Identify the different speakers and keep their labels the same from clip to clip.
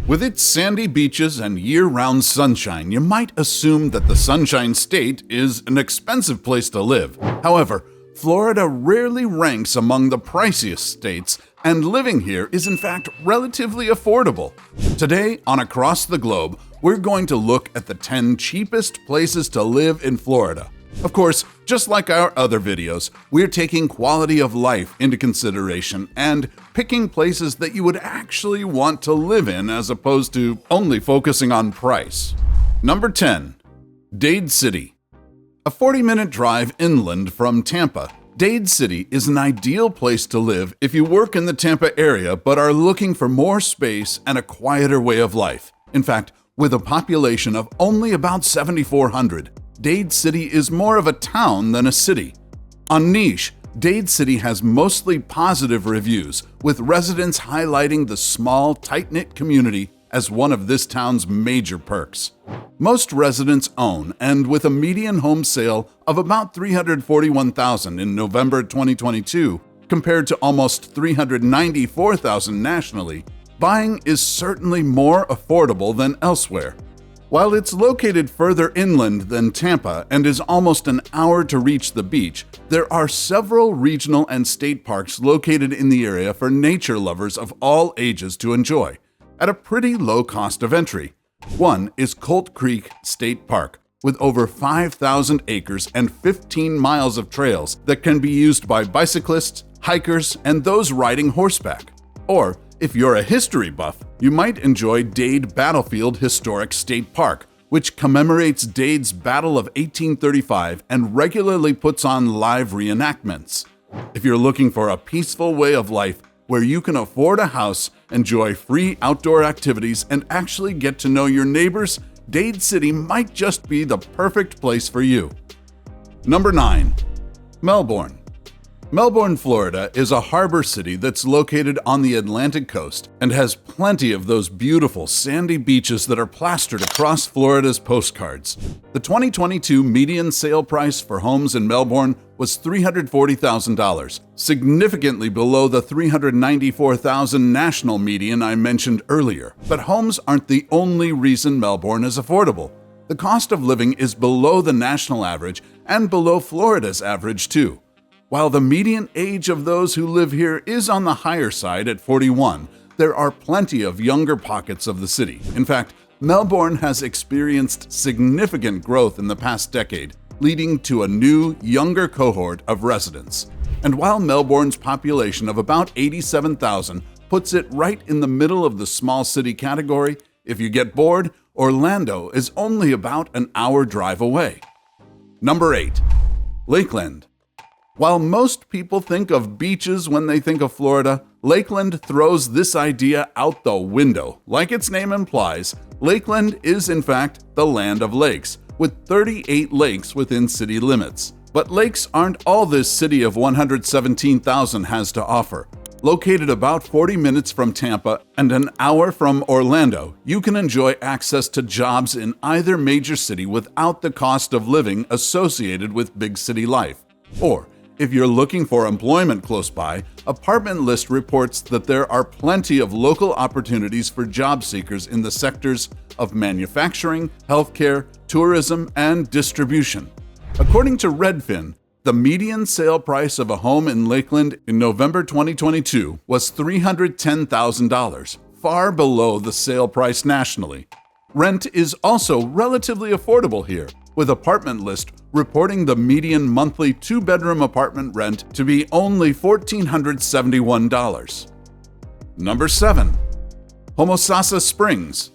Speaker 1: With its sandy beaches and year-round sunshine, you might assume that the Sunshine State is an expensive place to live. However, Florida rarely ranks among the priciest states, and living here is in fact relatively affordable. Today on Across the Globe, we're going to look at the 10 cheapest places to live in Florida. Of course, just like our other videos, we're taking quality of life into consideration and picking places that you would actually want to live in as opposed to only focusing on price. Number 10. Dade City. A 40-minute drive inland from Tampa, Dade City is an ideal place to live if you work in the Tampa area but are looking for more space and a quieter way of life. In fact, with a population of only about 7,400, Dade City is more of a town than a city. On Niche, Dade City has mostly positive reviews, with residents highlighting the small, tight-knit community as one of this town's major perks. Most residents own, and with a median home sale of about $341,000 in November 2022, compared to almost $394,000 nationally, buying is certainly more affordable than elsewhere. While it's located further inland than Tampa and is almost an hour to reach the beach, there are several regional and state parks located in the area for nature lovers of all ages to enjoy, at a pretty low cost of entry. One is Colt Creek State Park, with over 5,000 acres and 15 miles of trails that can be used by bicyclists, hikers, and those riding horseback. Or, if you're a history buff, you might enjoy Dade Battlefield Historic State Park, which commemorates Dade's Battle of 1835 and regularly puts on live reenactments. If you're looking for a peaceful way of life where you can afford a house, enjoy free outdoor activities, and actually get to know your neighbors, Dade City might just be the perfect place for you. Number 9. Melbourne. Melbourne, Florida is a harbor city that's located on the Atlantic coast and has plenty of those beautiful sandy beaches that are plastered across Florida's postcards. The 2022 median sale price for homes in Melbourne was $340,000, significantly below the $394,000 national median I mentioned earlier. But homes aren't the only reason Melbourne is affordable. The cost of living is below the national average and below Florida's average too. While the median age of those who live here is on the higher side at 41, there are plenty of younger pockets of the city. In fact, Melbourne has experienced significant growth in the past decade, leading to a new, younger cohort of residents. And while Melbourne's population of about 87,000 puts it right in the middle of the small city category, if you get bored, Orlando is only about an hour drive away. Number 8. Lakeland. While most people think of beaches when they think of Florida, Lakeland throws this idea out the window. Like its name implies, Lakeland is in fact the land of lakes, with 38 lakes within city limits. But lakes aren't all this city of 117,000 has to offer. Located about 40 minutes from Tampa and an hour from Orlando, you can enjoy access to jobs in either major city without the cost of living associated with big city life. Or, if you're looking for employment close by, Apartment List reports that there are plenty of local opportunities for job seekers in the sectors of manufacturing, healthcare, tourism, and distribution. According to Redfin, the median sale price of a home in Lakeland in November 2022 was $310,000, far below the sale price nationally. Rent is also relatively affordable here, with Apartment List reporting the median monthly two-bedroom apartment rent to be only $1,471. Number 7. Homosassa Springs.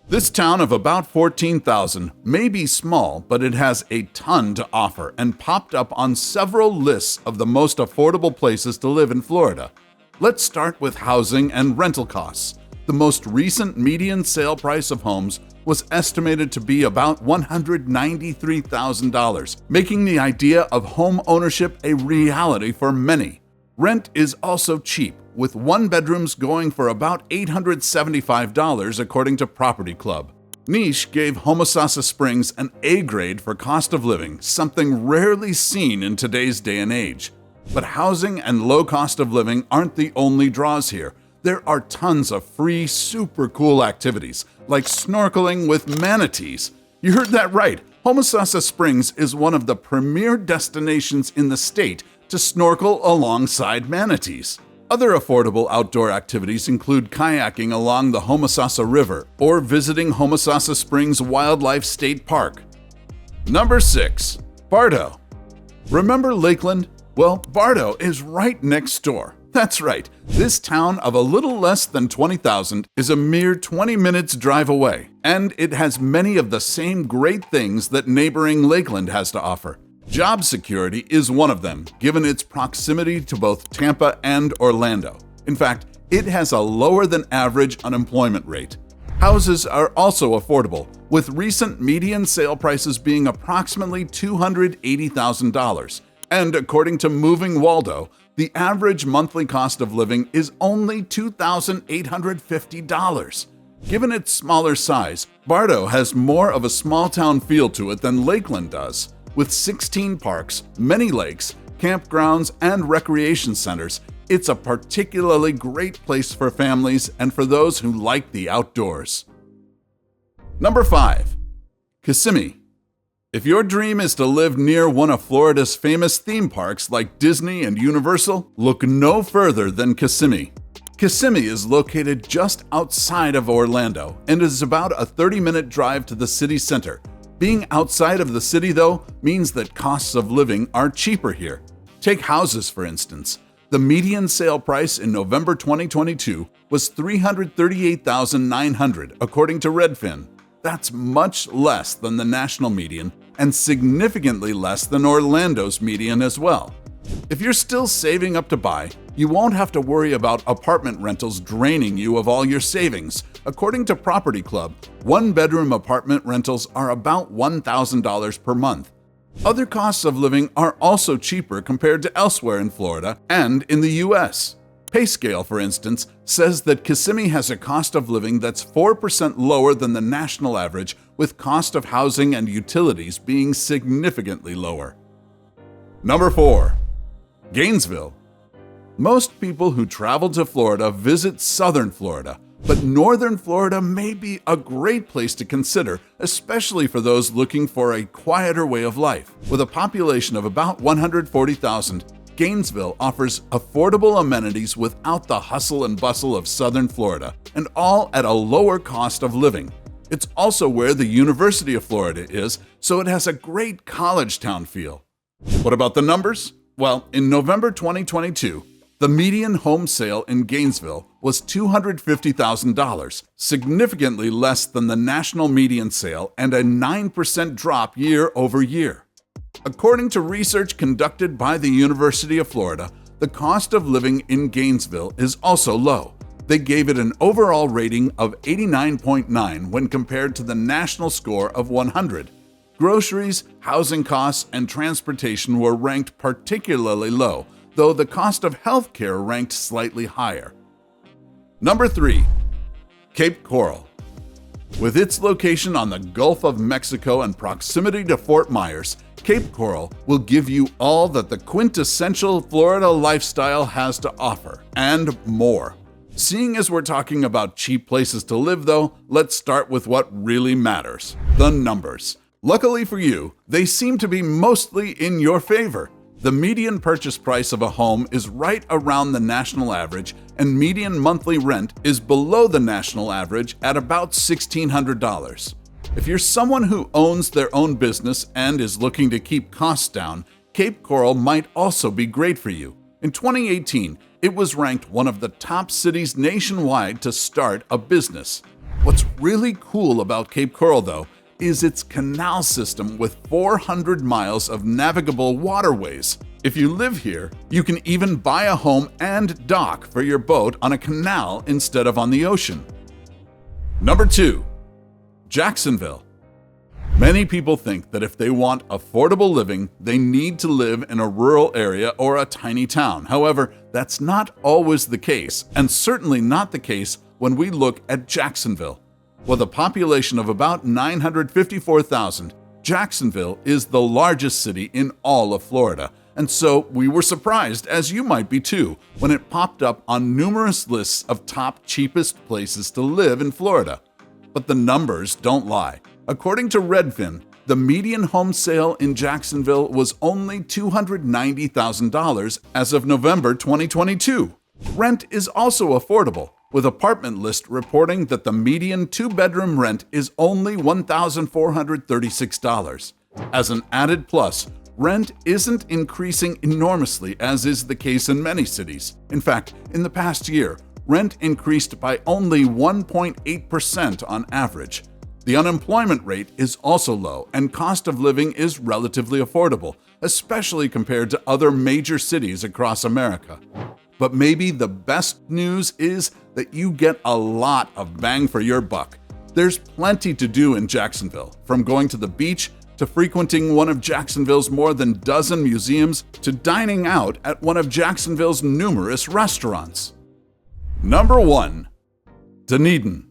Speaker 1: This town of about 14,000 may be small, but it has a ton to offer and popped up on several lists of the most affordable places to live in Florida. Let's start with housing and rental costs. The most recent median sale price of homes was estimated to be about $193,000, making the idea of home ownership a reality for many. Rent is also cheap, with one-bedrooms going for about $875 according to Property Club. Niche gave Homosassa Springs an A grade for cost of living, something rarely seen in today's day and age. But housing and low cost of living aren't the only draws here. there are tons of free, super cool activities, like snorkeling with manatees. You heard that right. Homosassa Springs is one of the premier destinations in the state to snorkel alongside manatees. Other affordable outdoor activities include kayaking along the Homosassa River or visiting Homosassa Springs Wildlife State Park. Number 6. Bartow. Remember Lakeland? Well, Bartow is right next door. That's right, this town of a little less than 20,000 is a mere 20 minutes drive away, and it has many of the same great things that neighboring Lakeland has to offer. Job security is one of them, given its proximity to both Tampa and Orlando. In fact, it has a lower than average unemployment rate. Houses are also affordable, with recent median sale prices being approximately $280,000. And according to Moving Waldo, the average monthly cost of living is only $2,850. Given its smaller size, Bartow has more of a small-town feel to it than Lakeland does. With 16 parks, many lakes, campgrounds, and recreation centers, it's a particularly great place for families and for those who like the outdoors. Number 5. Kissimmee. If your dream is to live near one of Florida's famous theme parks like Disney and Universal, look no further than Kissimmee. Kissimmee is located just outside of Orlando and is about a 30-minute drive to the city center. Being outside of the city, though, means that costs of living are cheaper here. Take houses, for instance. The median sale price in November 2022 was $338,900, according to Redfin. That's much less than the national median and significantly less than Orlando's median as well. If you're still saving up to buy, you won't have to worry about apartment rentals draining you of all your savings. According to Property Club, one-bedroom apartment rentals are about $1,000 per month. Other costs of living are also cheaper compared to elsewhere in Florida and in the U.S. PayScale, for instance, says that Kissimmee has a cost of living that's 4% lower than the national average, with cost of housing and utilities being significantly lower. Number 4. Gainesville. Most people who travel to Florida visit southern Florida, but northern Florida may be a great place to consider, especially for those looking for a quieter way of life. With a population of about 140,000, Gainesville offers affordable amenities without the hustle and bustle of southern Florida, and all at a lower cost of living. It's also where the University of Florida is, so it has a great college town feel. What about the numbers? Well, in November 2022, the median home sale in Gainesville was $250,000, significantly less than the national median sale and a 9% drop year over year. According to research conducted by the University of Florida, the cost of living in Gainesville is also low. They gave it an overall rating of 89.9 when compared to the national score of 100. Groceries, housing costs, and transportation were ranked particularly low, though the cost of health care ranked slightly higher. Number 3. Cape Coral. With its location on the Gulf of Mexico and proximity to Fort Myers, Cape Coral will give you all that the quintessential Florida lifestyle has to offer, and more. Seeing as we're talking about cheap places to live, though, let's start with what really matters: the numbers. Luckily for you, they seem to be mostly in your favor. The median purchase price of a home is right around the national average, and median monthly rent is below the national average at about $1,600. If you're someone who owns their own business and is looking to keep costs down, Cape Coral might also be great for you. In 2018, it was ranked one of the top cities nationwide to start a business. What's really cool about Cape Coral, though, is its canal system with 400 miles of navigable waterways. If you live here, you can even buy a home and dock for your boat on a canal instead of on the ocean. Number 2. Jacksonville. Many people think that if they want affordable living, they need to live in a rural area or a tiny town. However, that's not always the case, and certainly not the case when we look at Jacksonville. With a population of about 954,000, Jacksonville is the largest city in all of Florida And so we were surprised, as you might be too, when it popped up on numerous lists of top cheapest places to live in Florida. But the numbers don't lie. According to Redfin, the median home sale in Jacksonville was only $290,000 as of November 2022. Rent is also affordable, with Apartment List reporting that the median two-bedroom rent is only $1,436. As an added plus, rent isn't increasing enormously, as is the case in many cities. In fact, in the past year, rent increased by only 1.8% on average. The unemployment rate is also low, and cost of living is relatively affordable, especially compared to other major cities across America. But maybe the best news is that you get a lot of bang for your buck. There's plenty to do in Jacksonville, from going to the beach to frequenting one of Jacksonville's more than dozen museums to dining out at one of Jacksonville's numerous restaurants. Number 1. Dunedin.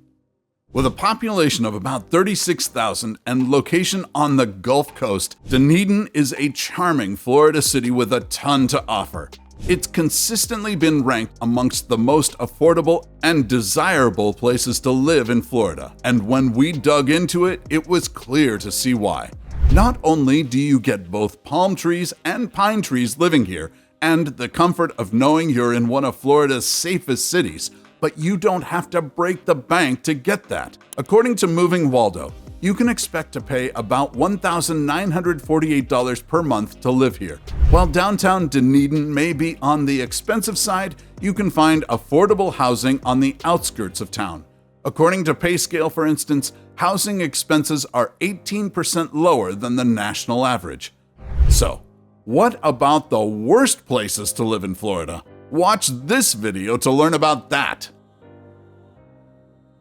Speaker 1: With a population of about 36,000 and location on the Gulf Coast, Dunedin is a charming Florida city with a ton to offer. It's consistently been ranked amongst the most affordable and desirable places to live in Florida, and when we dug into it, it was clear to see why. Not only do you get both palm trees and pine trees living here, and the comfort of knowing you're in one of Florida's safest cities, but you don't have to break the bank to get that. According to Moving Waldo, you can expect to pay about $1,948 per month to live here. While downtown Dunedin may be on the expensive side, you can find affordable housing on the outskirts of town. According to PayScale, for instance, housing expenses are 18% lower than the national average. So, what about the worst places to live in Florida? Watch this video to learn about that.